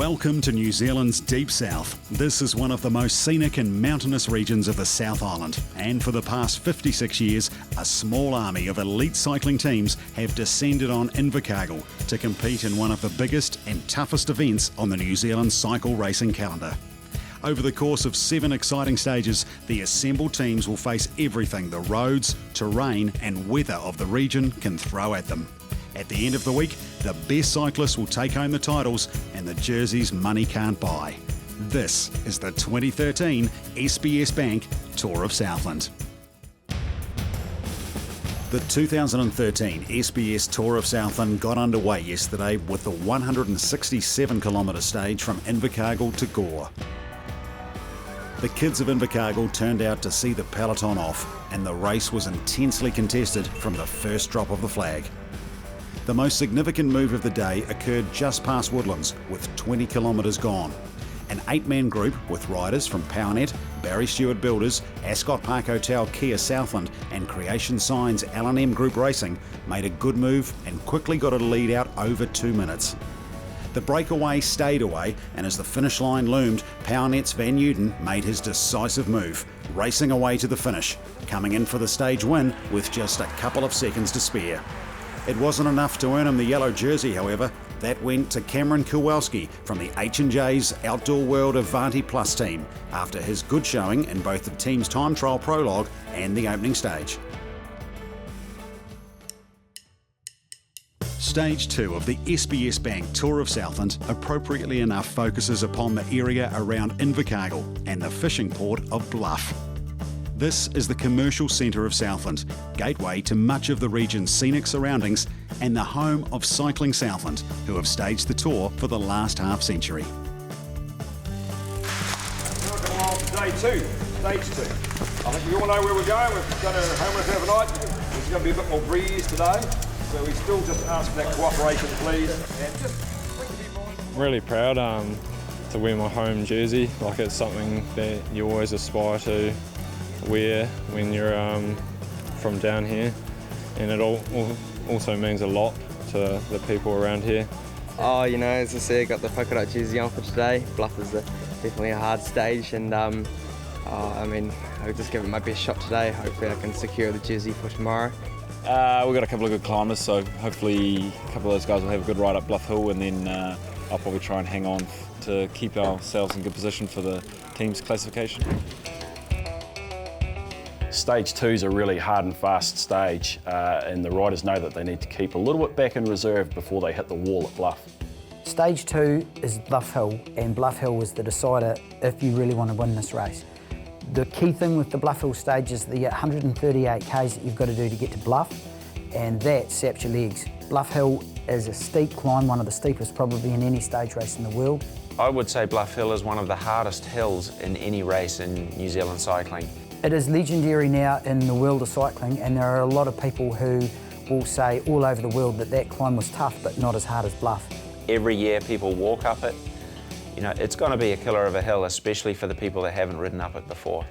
Welcome to New Zealand's Deep South. This is one of the most scenic and mountainous regions of the South Island, and for the past 56 years, a small army of elite cycling teams have descended on Invercargill to compete in one of the biggest and toughest events on the New Zealand cycle racing calendar. Over the course of 7 exciting stages, the assembled teams will face everything the roads, terrain and weather of the region can throw at them. At the end of the week, the best cyclists will take home the titles and the jerseys money can't buy. This is the 2013 SBS Bank Tour of Southland. The 2013 SBS Tour of Southland got underway yesterday with the 167-kilometre stage from Invercargill to Gore. The kids of Invercargill turned out to see the peloton off, and the race was intensely contested from the first drop of the flag. The most significant move of the day occurred just past Woodlands, with 20 kilometres gone. An 8-man group with riders from Powernet, Barry Stewart Builders, Ascot Park Hotel Kia Southland and Creation Signs L&M Group Racing made a good move and quickly got a lead out over 2 minutes. The Breakaway stayed away, and as the finish line loomed, Powernet's Van Uden made his decisive move, racing away to the finish, coming in for the stage win with just a couple of seconds to spare. It wasn't enough to earn him the yellow jersey, however. That went to Cameron Kowalski from the H&J's Outdoor World Avanti Plus team after his good showing in both the team's time trial prologue and the opening stage. Stage 2 of the SBS Bank Tour of Southland, appropriately enough, focuses upon the area around Invercargill and the fishing port of Bluff. This is the commercial centre of Southland, gateway to much of the region's scenic surroundings and the home of Cycling Southland, who have staged the tour for the last half-century. Welcome along to day 2, stage 2. I think we all know where we're going. We've done our homework overnight. There's going to be a bit more breeze today, so we still just ask for that cooperation, please. And just I'm really proud to wear my home jersey. Like, it's something that you always aspire to wear when you're from down here, and it also means a lot to the people around here. Oh, you know, as I said, I got the polka dot jersey on for today. Bluff is definitely a hard stage, and I mean, I'll just give it my best shot today. Hopefully I can secure the jersey for tomorrow. We've got a couple of good climbers, so hopefully a couple of those guys will have a good ride up Bluff Hill, and then I'll probably try and hang on to keep ourselves in good position for the team's classification. Stage 2 is a really hard and fast stage, and the riders know that they need to keep a little bit back in reserve before they hit the wall at Bluff. Stage 2 is Bluff Hill, and Bluff Hill is the decider if you really want to win this race. The key thing with the Bluff Hill stage is the 138 k's that you've got to do to get to Bluff, and that saps your legs. Bluff Hill is a steep climb, one of the steepest probably in any stage race in the world. I would say Bluff Hill is one of the hardest hills in any race in New Zealand cycling. It is legendary now in the world of cycling, and there are a lot of people who will say all over the world that that climb was tough but not as hard as Bluff. Every year people walk up it. You know, it's going to be a killer of a hill, especially for the people that haven't ridden up it before.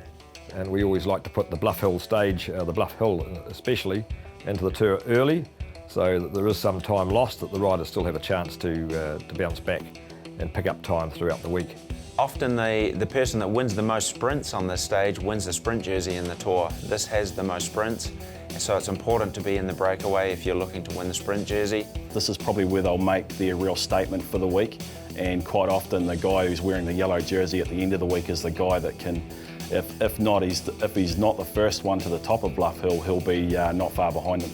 And we always like to put the Bluff Hill stage, the Bluff Hill especially, into the tour early, so that there is some time lost, that the riders still have a chance to bounce back and pick up time throughout the week. Often the person that wins the most sprints on this stage wins the sprint jersey in the tour. This has the most sprints, so it's important to be in the breakaway if you're looking to win the sprint jersey. This is probably where they'll make their real statement for the week, and quite often the guy who's wearing the yellow jersey at the end of the week is the guy that can, if he's not the first one to the top of Bluff Hill, he'll be not far behind them.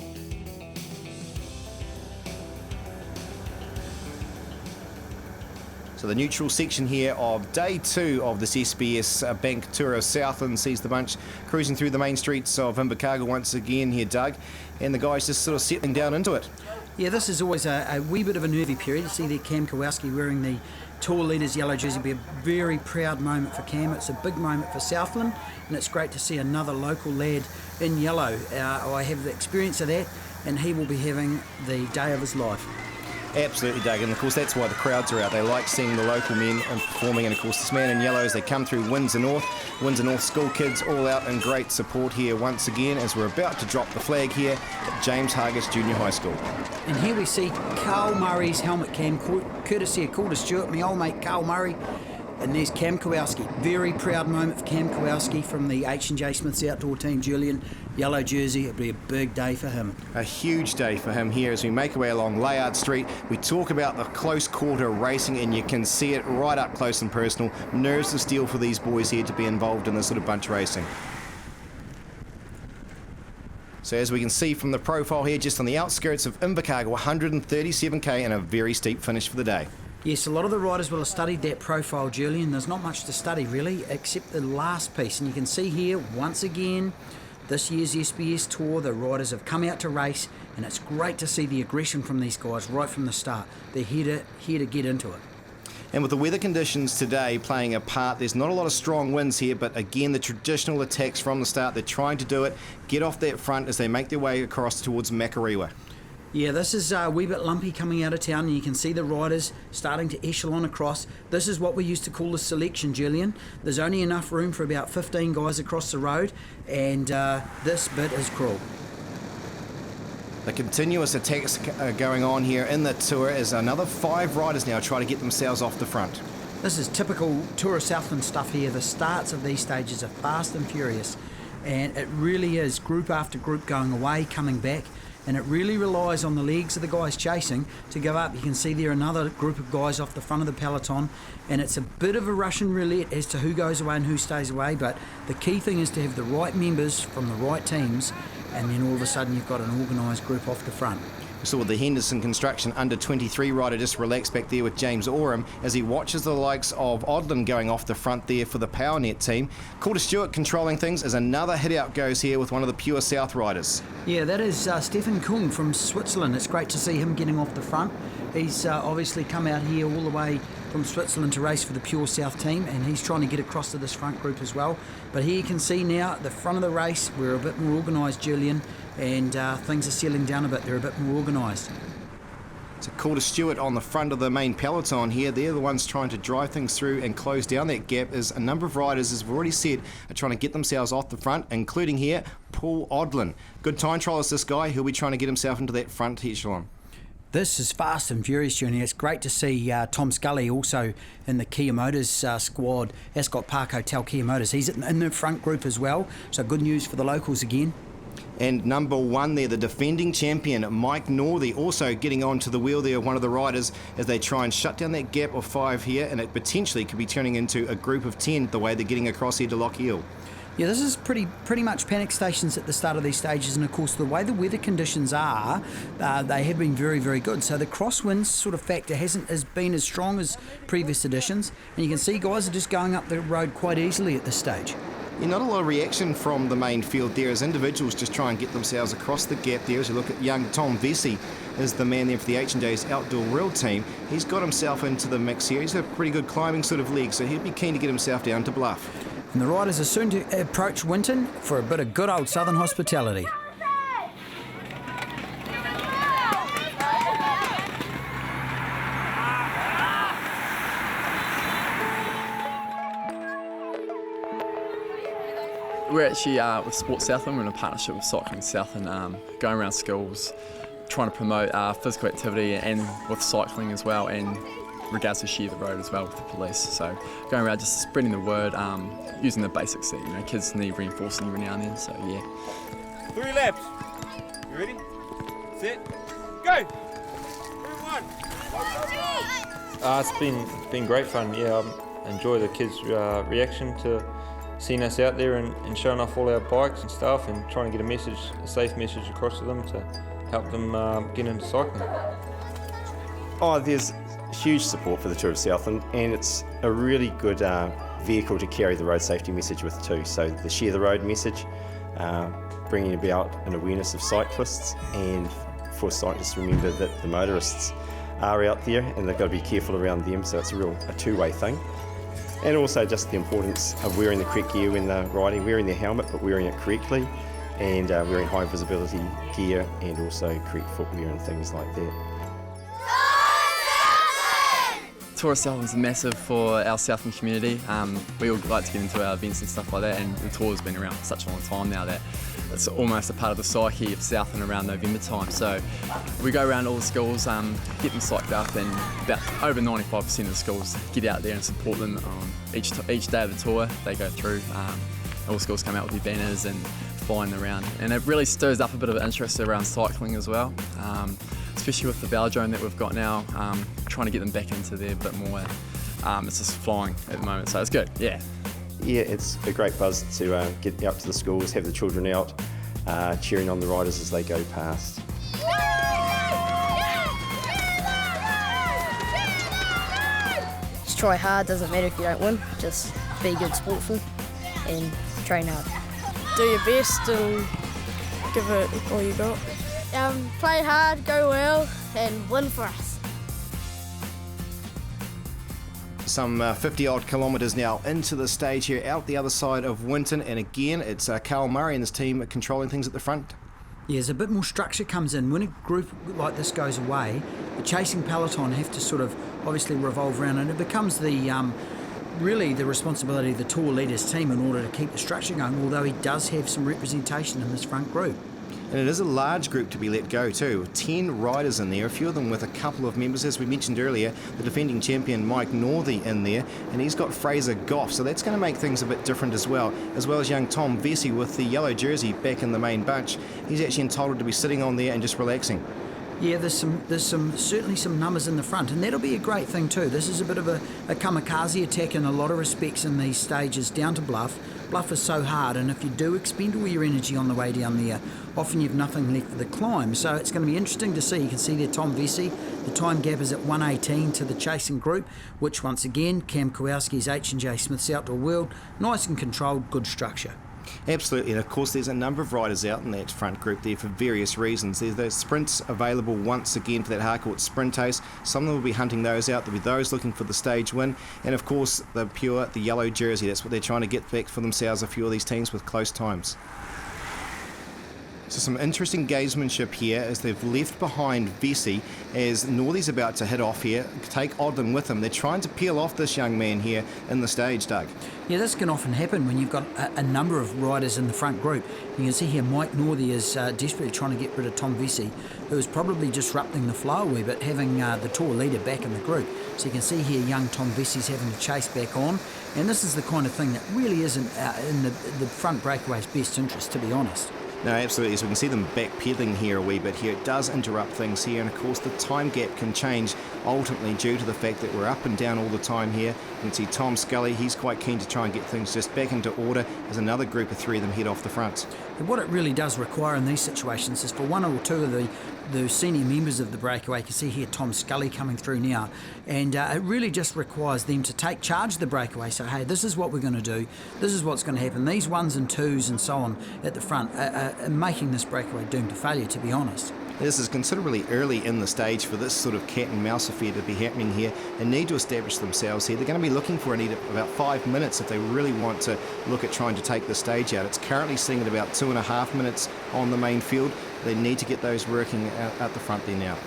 So the neutral section here of day 2 of this SBS Bank Tour of Southland sees the bunch cruising through the main streets of Invercargill once again here, Doug, and the guys just sort of settling down into it. Yeah, this is always a wee bit of a nervy period. You see there Cam Kowalski wearing the Tour Leaders yellow jersey. It'll be a very proud moment for Cam. It's a big moment for Southland, and it's great to see another local lad in yellow. I have the experience of that, and he will be having the day of his life. Absolutely, Doug, and of course that's why the crowds are out. They like seeing the local men performing, and of course this man in yellow as they come through Windsor North school kids all out in great support here once again as we're about to drop the flag here at James Hargis Junior High School. And here we see Carl Murray's helmet cam, courtesy of Calder Stewart, my old mate Carl Murray. And there's Cam Kowalski. Very proud moment for Cam Kowalski from the H&J Smith's outdoor team. Julian, yellow jersey, it'll be a big day for him. A huge day for him here as we make our way along Layard Street. We talk about the close quarter racing and you can see it right up close and personal. Nerves of steel for these boys here to be involved in this sort of bunch racing. So as we can see from the profile here, just on the outskirts of Invercargill, 137k and a very steep finish for the day. Yes, a lot of the riders will have studied that profile, Julian. There's not much to study really, except the last piece. And you can see here, once again, this year's SBS Tour, the riders have come out to race, and it's great to see the aggression from these guys right from the start. They're here to get into it. And with the weather conditions today playing a part, there's not a lot of strong winds here, but again, the traditional attacks from the start, they're trying to do it, get off that front as they make their way across towards Makarewa. Yeah, this is a wee bit lumpy coming out of town, and you can see the riders starting to echelon across. This is what we used to call the selection, Julian. There's only enough room for about 15 guys across the road, and this bit is cruel. The continuous attacks going on here in the tour as another 5 riders now try to get themselves off the front. This is typical Tour of Southland stuff here. The starts of these stages are fast and furious, and it really is group after group going away, coming back. And it really relies on the legs of the guys chasing to go up. You can see there another group of guys off the front of the peloton, and it's a bit of a Russian roulette as to who goes away and who stays away, but the key thing is to have the right members from the right teams, and then all of a sudden you've got an organised group off the front. We saw the Henderson Construction under-23 rider just relax back there with James Oram as he watches the likes of Odlin going off the front there for the PowerNet team. Calder Stewart controlling things as another hit out goes here with one of the Pure South riders. Yeah, that is Stefan Kuhn from Switzerland. It's great to see him getting off the front. He's obviously come out here all the way from Switzerland to race for the Pure South team, and he's trying to get across to this front group as well. But here you can see now at the front of the race, we're a bit more organised, Julian, and things are settling down a bit. They're a bit more organised. So Calder Stewart on the front of the main peloton here. They're the ones trying to drive things through and close down that gap as a number of riders, as we've already said, are trying to get themselves off the front, including here Paul Odlin. Good time trialist, this guy. He'll be trying to get himself into that front echelon. This is fast and furious, Junior. It's great to see Tom Scully also in the Kia Motors squad. Ascot Park Hotel Kia Motors. He's in the front group as well, so good news for the locals again. And number 1 there, the defending champion, Mike Northey, also getting onto the wheel there, one of the riders, as they try and shut down that gap of 5 here, and it potentially could be turning into a group of 10 the way they're getting across here to Lochiel. Yeah, this is pretty much panic stations at the start of these stages, and of course the way the weather conditions are, they have been very, very good. So the crosswinds sort of factor hasn't been as strong as previous editions, and you can see guys are just going up the road quite easily at this stage. Yeah, not a lot of reaction from the main field there as individuals just try and get themselves across the gap there. As you look at young Tom Vesey is the man there for the H&J's outdoor rail team. He's got himself into the mix here. He's got a pretty good climbing sort of leg, so he'll be keen to get himself down to Bluff. And the riders are soon to approach Winton for a bit of good old southern hospitality. We're actually with Sports Southland. We're in a partnership with Cycling Southland, going around schools, trying to promote physical activity and with cycling as well, and regards to share the road as well with the police. So going around just spreading the word, using the basics that kids need reinforcing every now and then. So yeah. 3 laps. You ready? Set. Go. 3-1. It's been great fun. Yeah, I enjoy the kids' reaction to seeing us out there and showing off all our bikes and stuff, and trying to get a safe message across to them to help them get into cycling. There's huge support for the Tour of Southland, and it's a really good vehicle to carry the road safety message with too. So the Share the Road message, bringing about an awareness of cyclists, and for cyclists to remember that the motorists are out there and they've got to be careful around them, so it's a two-way thing. And also just the importance of wearing the correct gear when they're riding, wearing their helmet but wearing it correctly, and wearing high visibility gear and also correct footwear and things like that. Tour of Southland's massive for our Southland community. We all like to get into our events and stuff like that, and the tour's been around for such a long time now that it's almost a part of the psyche of Southland around November time. So we go around all the schools, get them psyched up, and about over 95% of the schools get out there and support them each day of the tour. They go through, all schools come out with their banners and flying around, and it really stirs up a bit of interest around cycling as well, especially with the velodrome that we've got now, trying to get them back into there a bit more. It's just flying at the moment, so it's good, yeah. Yeah, it's a great buzz to get out to the schools, have the children out, cheering on the riders as they go past. Just try hard, doesn't matter if you don't win, just be a good sportsman and train hard. Do your best and give it all you got. Play hard, go well and win for us. Some 50-odd kilometres now into the stage here out the other side of Winton, and again it's Carl Murray and his team controlling things at the front. Yeah, as a bit more structure comes in, when a group like this goes away, the chasing peloton have to sort of obviously revolve around, and it becomes the really the responsibility of the tour leader's team in order to keep the structure going, although he does have some representation in this front group. And it is a large group to be let go too. 10 riders in there, a few of them with a couple of members. As we mentioned earlier, the defending champion Mike Northey in there, and he's got Fraser Goff, so that's going to make things a bit different as well as young Tom Vesey with the yellow jersey back in the main bunch. He's actually entitled to be sitting on there and just relaxing. Yeah, there's certainly some numbers in the front, and that'll be a great thing too. This is a bit of a kamikaze attack in a lot of respects in these stages down to Bluff. Bluff is so hard, and if you do expend all your energy on the way down there, often you've nothing left for the climb. So it's going to be interesting to see. You can see there Tom Vesey, the time gap is at 1:18 to the chasing group, which once again, Cam Kowalski's H&J Smith's Outdoor World, nice and controlled, good structure. Absolutely, and of course there's a number of riders out in that front group there for various reasons. There's those sprints available once again for that Harcourt Sprint Ace. Some of them will be hunting those out. There'll be those looking for the stage win, and of course the yellow jersey. That's what they're trying to get back for themselves, a few of these teams with close times. So some interesting gamesmanship here as they've left behind Vesey as Northey's about to hit off here, take Odlin with him. They're trying to peel off this young man here in the stage, Doug. Yeah, this can often happen when you've got a number of riders in the front group. You can see here Mike Northey is desperately trying to get rid of Tom Vesey, who is probably disrupting the flow a wee bit, having the tour leader back in the group. So you can see here young Tom Vesey's having to chase back on, and this is the kind of thing that really isn't in the front breakaway's best interest, to be honest. No, absolutely. So we can see them backpedaling here a wee bit here. It does interrupt things here, and of course the time gap can change ultimately due to the fact that we're up and down all the time here. You can see Tom Scully, he's quite keen to try and get things just back into order as another group of 3 of them head off the front. And what it really does require in these situations is for 1 or 2 of the senior members of the breakaway. You can see here Tom Scully coming through now, and it really just requires them to take charge of the breakaway. So hey, this is what we're going to do, this is what's going to happen. These 1s and 2s and so on at the front are making this breakaway doomed to failure, to be honest. This is considerably early in the stage for this sort of cat and mouse affair to be happening here, and need to establish themselves here. They're going to be looking for about 5 minutes if they really want to look at trying to take the stage out. It's currently sitting at about 2.5 minutes on the main field. They need to get those working at the front there now.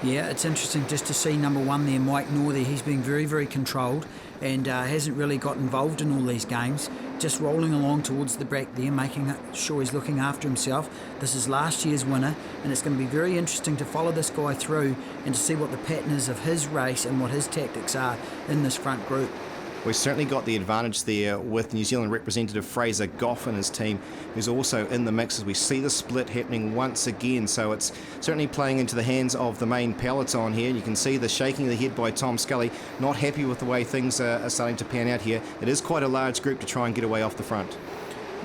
Yeah, it's interesting just to see number 1 there, Mike Northey. He's been very, very controlled and hasn't really got involved in all these games. Just rolling along towards the back there, making sure he's looking after himself. This is last year's winner, and it's going to be very interesting to follow this guy through and to see what the pattern is of his race and what his tactics are in this front group. We've certainly got the advantage there with New Zealand representative Fraser Goff and his team, who's also in the mix as we see the split happening once again. So it's certainly playing into the hands of the main peloton here. You can see the shaking of the head by Tom Scully, not happy with the way things are starting to pan out here. It is quite a large group to try and get away off the front.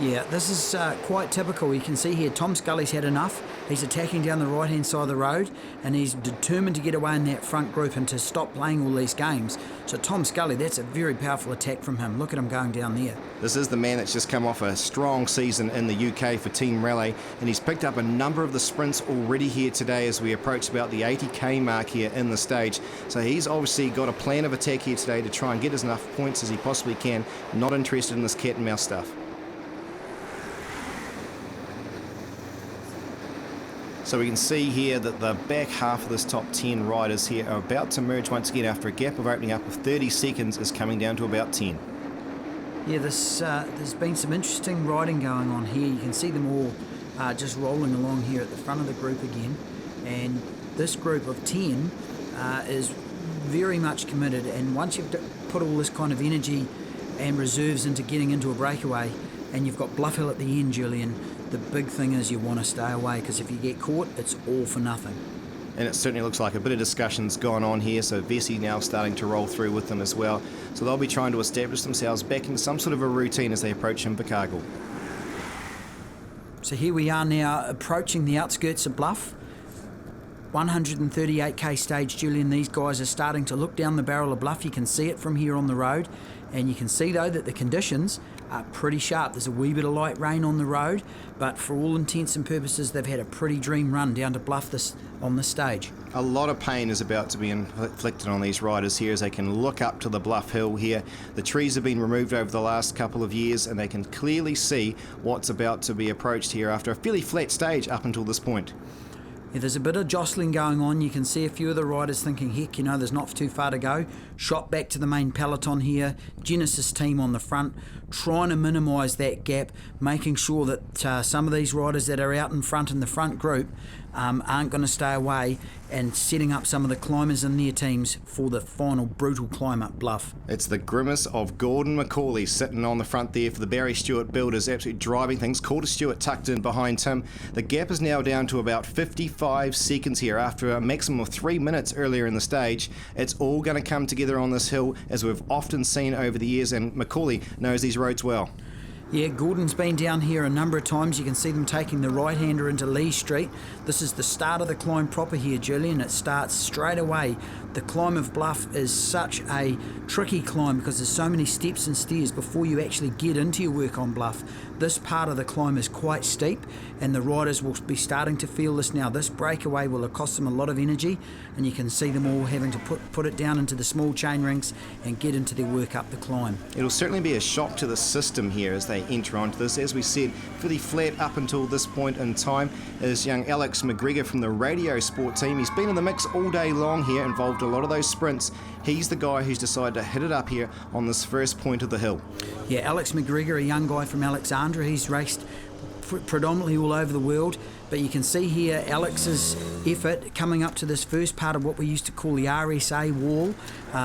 Yeah, this is quite typical. You can see here Tom Scully's had enough. He's attacking down the right-hand side of the road, and he's determined to get away in that front group and to stop playing all these games. So Tom Scully, that's a very powerful attack from him. Look at him going down there. This is the man that's just come off a strong season in the UK for Team Raleigh, and he's picked up a number of the sprints already here today as we approach about the 80k mark here in the stage. So he's obviously got a plan of attack here today to try and get as enough points as he possibly can. Not interested in this cat and mouse stuff. So we can see here that the back half of this top 10 riders here are about to merge once again after a gap of opening up of 30 seconds is coming down to about 10. Yeah, there's been some interesting riding going on here. You can see them all just rolling along here at the front of the group again. And this group of 10 is very much committed. And once you've put all this kind of energy and reserves into getting into a breakaway, and you've got Bluff Hill at the end, Julian, the big thing is you want to stay away, because if you get caught, it's all for nothing. And it certainly looks like a bit of discussion's gone on here, so Vesey now starting to roll through with them as well. So they'll be trying to establish themselves back in some sort of a routine as they approach Invercargill. So here we are now approaching the outskirts of Bluff. 138k stage, Julian. These guys are starting to look down the barrel of Bluff. You can see it from here on the road, and you can see though that the conditions are pretty sharp. There's a wee bit of light rain on the road, but for all intents and purposes they've had a pretty dream run down to Bluff on this stage. A lot of pain is about to be inflicted on these riders here as they can look up to the Bluff Hill here. The trees have been removed over the last couple of years and they can clearly see what's about to be approached here after a fairly flat stage up until this point. Yeah, there's a bit of jostling going on. You can see a few of the riders thinking, heck, there's not too far to go. Shot back to the main peloton here. Genesis team on the front, trying to minimise that gap, making sure that some of these riders that are out in front in the front group aren't going to stay away, and setting up some of the climbers in their teams for the final brutal climb up Bluff. It's the grimace of Gordon McCauley sitting on the front there for the Barry Stewart builders, absolutely driving things. Calder Stewart tucked in behind him. The gap is now down to about 55 seconds here after a maximum of 3 minutes earlier in the stage. It's all going to come together on this hill, as we've often seen over the years, and McCauley knows these roads well. Yeah, Gordon's been down here a number of times. You can see them taking the right-hander into Lee Street. This is the start of the climb proper here, Julian. It starts straight away. The climb of Bluff is such a tricky climb because there's so many steps and stairs before you actually get into your work on Bluff. This part of the climb is quite steep, and the riders will be starting to feel this now. This breakaway will have cost them a lot of energy, and you can see them all having to put it down into the small chain rings and get into their work up the climb. It'll certainly be a shock to the system here as they enter onto this. As we said, fairly flat up until this point in time is young Alex McGregor from the radio sport team. He's been in the mix all day long here, involved a lot of those sprints. He's the guy who's decided to hit it up here on this first point of the hill. Yeah, Alex McGregor, a young guy from Alexandra. He's raced predominantly all over the world, but you can see here Alex's effort coming up to this first part of what we used to call the RSA wall.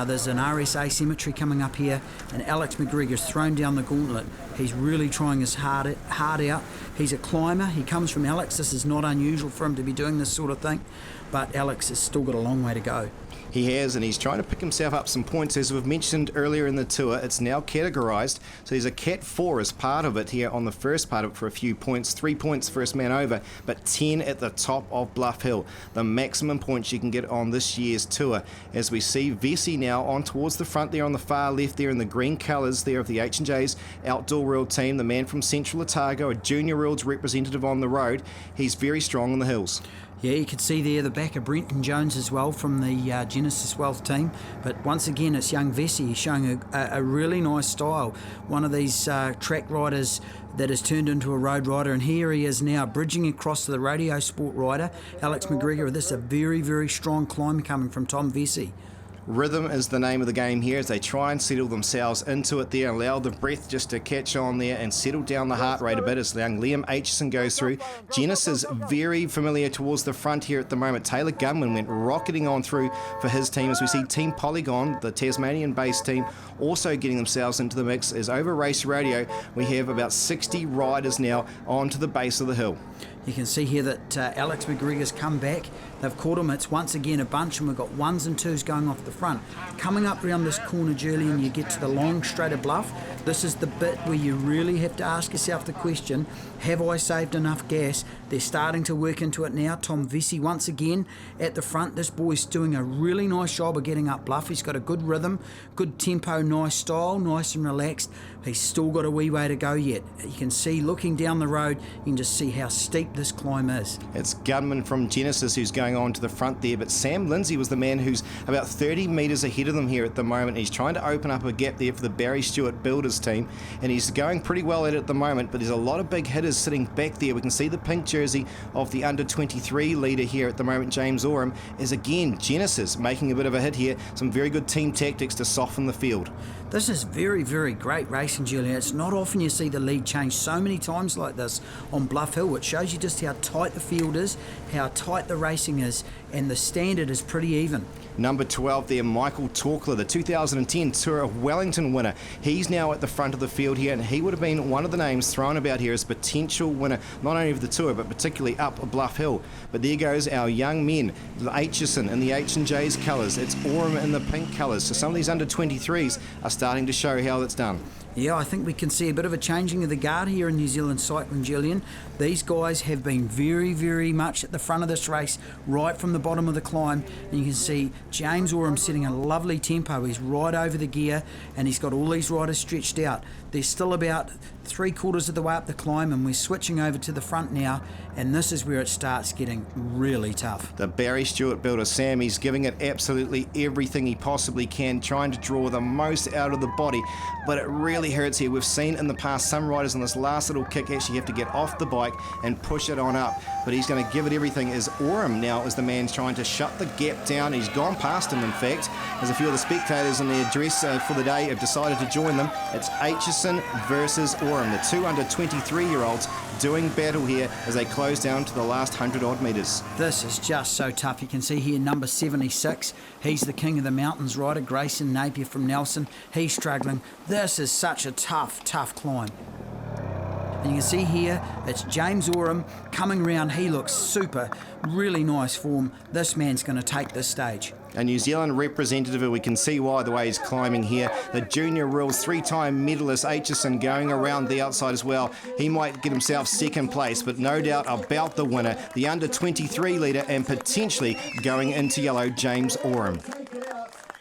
There's an RSA cemetery coming up here, and Alex McGregor's thrown down the gauntlet. He's really trying his hard out. He's a climber. He comes from Alex. This is not unusual for him to be doing this sort of thing, but Alex has still got a long way to go. He has, and he's trying to pick himself up some points. As we've mentioned earlier in the tour, it's now categorised, so there's a Cat 4 as part of it here on the first part of it for a few points. 3 points first man over, but 10 at the top of Bluff Hill, the maximum points you can get on this year's tour. As we see Vesey now on towards the front there on the far left there in the green colours there of the H&J's Outdoor World team, the man from Central Otago, a junior world's representative on the road. He's very strong on the hills. Yeah, you can see there the back of Brenton Jones as well from the Genesis Wealth team. But once again, it's young Vesey. He's showing a really nice style. One of these track riders that has turned into a road rider, and here he is now bridging across to the radio sport rider, Alex McGregor. This is a very, very strong climb coming from Tom Vesey. Rhythm is the name of the game here as they try and settle themselves into it there, allow the breath just to catch on there and settle down the heart rate a bit as young Liam Aitchison goes through. Genesis very familiar towards the front here at the moment. Taylor Gunman went rocketing on through for his team as we see Team Polygon, the Tasmanian-based team, also getting themselves into the mix. As over Race Radio, we have about 60 riders now onto the base of the hill. You can see here that Alex McGregor's come back. They've caught him. It's once again a bunch, and we've got ones and twos going off the front. Coming up around this corner, Julian, you get to the long straight of Bluff. This is the bit where you really have to ask yourself the question, have I saved enough gas? They're starting to work into it now. Tom Vesey once again at the front. This boy's doing a really nice job of getting up Bluff. He's got a good rhythm, good tempo, nice style, nice and relaxed. He's still got a wee way to go yet. You can see, looking down the road, you can just see how steep this climb is. It's Gunman from Genesis who's going on to the front there, but Sam Lindsay was the man who's about 30 30 metres ahead of them here at the moment. He's trying to open up a gap there for the Barry Stewart Builders team, and he's going pretty well at it at the moment, but there's a lot of big hitters sitting back there. We can see the pink jersey of the under-23 leader here at the moment, James Oram, is again Genesis making a bit of a hit here. Some very good team tactics to soften the field. This is very, very great racing, Julian. It's not often you see the lead change so many times like this on Bluff Hill. It shows you just how tight the field is, how tight the racing is, and the standard is pretty even. Number 12 there, Michael Torkler, the 2010 Tour of Wellington winner. He's now at the front of the field here, and he would have been one of the names thrown about here as potential winner, not only of the Tour, but particularly up Bluff Hill. But there goes our young men, Aitchison in the H&J's colours. It's Oram in the pink colours. So some of these under-23s are starting to show how that's done. Yeah, I think we can see a bit of a changing of the guard here in New Zealand cycling, Julian. These guys have been very, very much at the front of this race, right from the bottom of the climb. And you can see James Oram setting a lovely tempo. He's right over the gear, and he's got all these riders stretched out. They're still about 3/4 of the way up the climb, and we're switching over to the front now, and this is where it starts getting really tough. The Barry Stewart builder, Sam, he's giving it absolutely everything he possibly can, trying to draw the most out of the body, but it really hurts here. We've seen in the past some riders on this last little kick actually have to get off the bike and push it on up, but he's going to give it everything as Oram now is the man trying to shut the gap down. He's gone past him, in fact, as a few of the spectators in their dress for the day have decided to join them. It's Aitchison versus Oram, the two under-23-year-olds doing battle here as they close down to the last 100-odd metres. This is just so tough. You can see here number 76. He's the king of the mountains rider, Grayson Napier from Nelson. He's struggling. This is such a tough, tough climb. And you can see here, it's James Oram coming round. He looks super, really nice form. This man's going to take this stage. A New Zealand representative, we can see why the way he's climbing here. The junior rules, 3-time medalist Aitchison going around the outside as well. He might get himself second place, but no doubt about the winner, the under-23 leader, and potentially going into yellow, James Oram.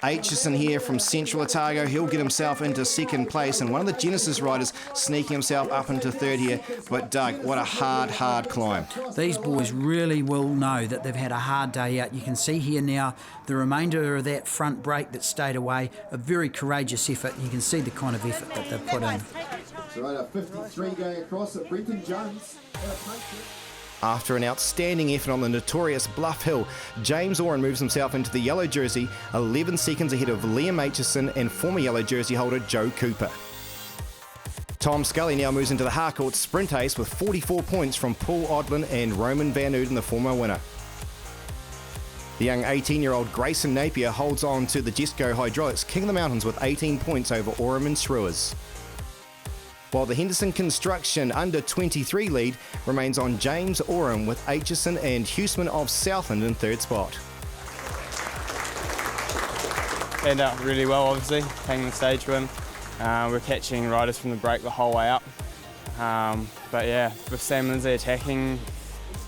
Aitchison here from Central Otago, he'll get himself into second place, and one of the Genesis riders sneaking himself up into third here. But Doug, what a hard, hard climb. These boys really will know that they've had a hard day out. You can see here now the remainder of that front brake that stayed away, a very courageous effort. You can see the kind of effort that they've put in. So a 53 going across at Brenton Jones. After an outstanding effort on the notorious Bluff Hill, James Oram moves himself into the yellow jersey, 11 seconds ahead of Liam Aitchison and former yellow jersey holder Joe Cooper. Tom Scully now moves into the Harcourt sprint ace with 44 points from Paul Odlin and Roman Van Uden, the former winner. The young 18-year-old Grayson Napier holds on to the Jesco Hydraulics King of the Mountains with 18 points over Oram and Schreuers. While the Henderson Construction under-23 lead remains on James Oram with Aitchison and Huseman of Southland in third spot. Turned out really well, obviously, taking the stage win. We're catching riders from the break the whole way up. But yeah, with Sam Lindsay attacking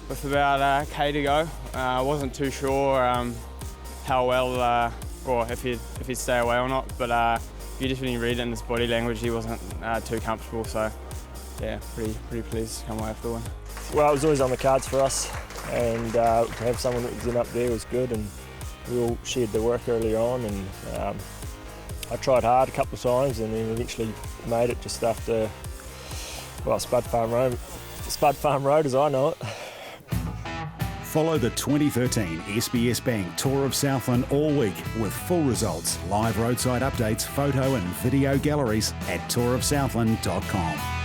with about a K to go, I wasn't too sure how well, or if he'd stay away or not, but you just when you read it in his body language, he wasn't too comfortable, so yeah, pretty pleased to come away with the win. Well, it was always on the cards for us, and to have someone that was in up there was good, and we all shared the work earlier on, and I tried hard a couple of times and then eventually made it just after, well, Spud Farm Road as I know it. Follow the 2013 SBS Bank Tour of Southland all week with full results, live roadside updates, photo and video galleries at tourofsouthland.com.